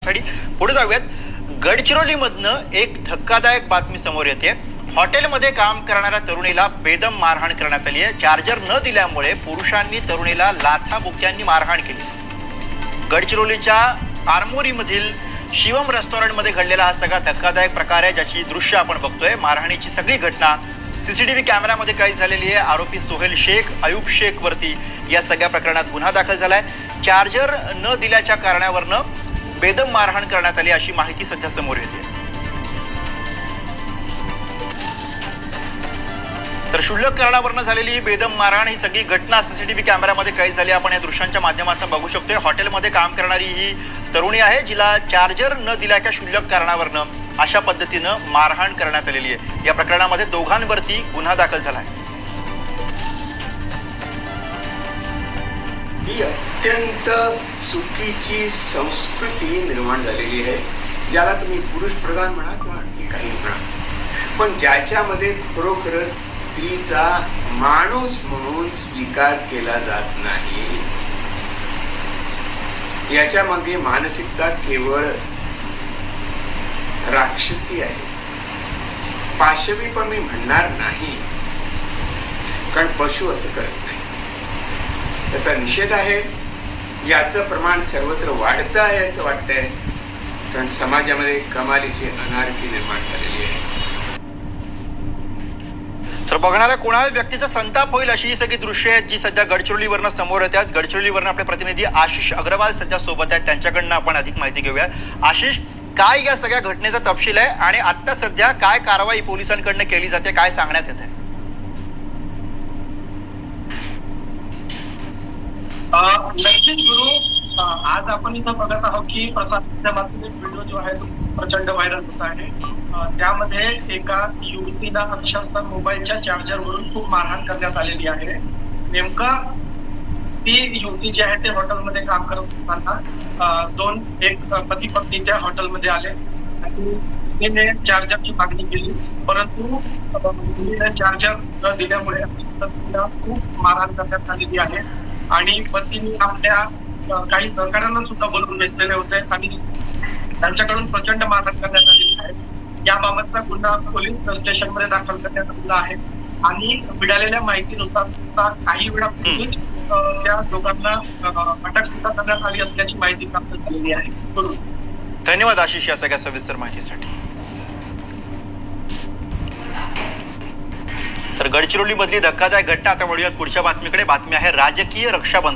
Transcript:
पुढे जाऊयात। गडचिरोलीमधनं एक धक्कादायक बातमी समोर येते। हॉटेलमध्ये काम करणाऱ्या तरुणीला बेदम मारहाण करण्यात आली आहे। चार्जर न दिल्यामुळे पुरुषांनी तरुणीला लाथाबुक्क्यांनी मारहाण केली। गडचिरोलीच्या आरमोरीमधील शिवम रेस्टॉरंटमध्ये घडलेला हा सगळा धक्कादायक प्रकार आहे, ज्याची दृश्य आपण बघतोय। मारहाणीची सगळी घटना सीसीटीव्ही कॅमेऱ्यामध्ये कैद झालेली आहे। आरोपी सोहेल शेख, अयूब शेख वरती या सगळ्या प्रकरणात गुन्हा दाखल झालाय। चार्जर न दिल्याच्या कारणावरनं बेदम मारहाण करण्यात आली अशी माहिती सध्या समोर येते। तर क्षुल्लक कारणावरनं झालेली बेदम मारहाण ही सगळी घटना सीसीटीव्ही कॅमेऱ्यामध्ये कैद झाली। आपण या दृश्यांच्या माध्यमातून बघू शकतोय। हॉटेलमध्ये काम करणारी ही तरुणी आहे, जिला चार्जर न दिल्याच्या क्षुल्लक कारणावरनं अशा पद्धतीनं मारहाण करण्यात आलेली आहे। या प्रकरणामध्ये दोघांवरती गुन्हा दाखल झाला आहे। ही अत्यंत चुकीची संस्कृती निर्माण झालेली आहे, ज्याला तुम्ही पुरुष प्रधान म्हणा किंवा काही म्हणा, पण ज्याच्यामध्ये खरोखरच स्त्रीचा माणूस म्हणून स्वीकार केला जात नाही। याच्या मागे मानसिकता केवळ राक्षसी आहे। पाशवी पण मी म्हणणार नाही, कारण पशु असं करत नाही। याचा निषेध आहे। याचं प्रमाण सर्वत्र वाढतं आहे असं वाटतंय, कारण समाजामध्ये कमालीची अनार्की निर्माण झालेली आहे। तर बघणाऱ्या कोणाही व्यक्तीचा संताप होईल अशी ही सगळी दृश्य आहेत, जी सध्या गडचिरोलीवरनं समोर येतात। गडचिरोलीवरनं आपले प्रतिनिधी आशिष अग्रवाल सध्या सोबत आहेत, त्यांच्याकडनं आपण अधिक माहिती घेऊया। आशिष, काय या सगळ्या घटनेचा तपशील आहे आणि आता सध्या काय कारवाई पोलिसांकडनं केली जाते, काय सांगण्यात येत आहे? नक्कीच गुरु, आज आपण इथं बघत आहोत की प्रसारच्या माध्यमातून व्हिडिओ जो आहे तो प्रचंड व्हायरल होत आहे। त्यामध्ये एका युवतीला अक्षरशः मोबाईलच्या चार्जरवरून खूप मारहाण करण्यात आलेली आहे। नेमका ती युवती जी आहे ते हॉटेलमध्ये काम करत असताना एक पती पत्नी त्या हॉटेलमध्ये आले आणि तिने चार्जरची मागणी केली, परंतु मुलीने चार्जर न दिल्यामुळे तिला खूप मारहाण करण्यात आलेली आहे। आणि पतीने आपल्या काही सहकाऱ्यांना सुद्धा बोलवून घेतलेले होते आणि त्यांच्याकडून प्रचंड मारहाण करण्यात आलेली आहे। याबाबतचा गुन्हा पोलीस स्टेशनमध्ये दाखल करण्यात आलेला आहे आणि मिळालेल्या माहितीनुसार काही वेळापूर्वीच त्या दोघांना अटक सुद्धा करण्यात आली असल्याची माहिती प्राप्त झालेली आहे। धन्यवाद आशिष या सगळ्या सविस्तर माहितीसाठी। तर गडचिरोलीमधली धक्कादायक घटना आता वळूयात पुढच्या बातमीकडे। बातमी आहे राजकीय रक्षाबंधन।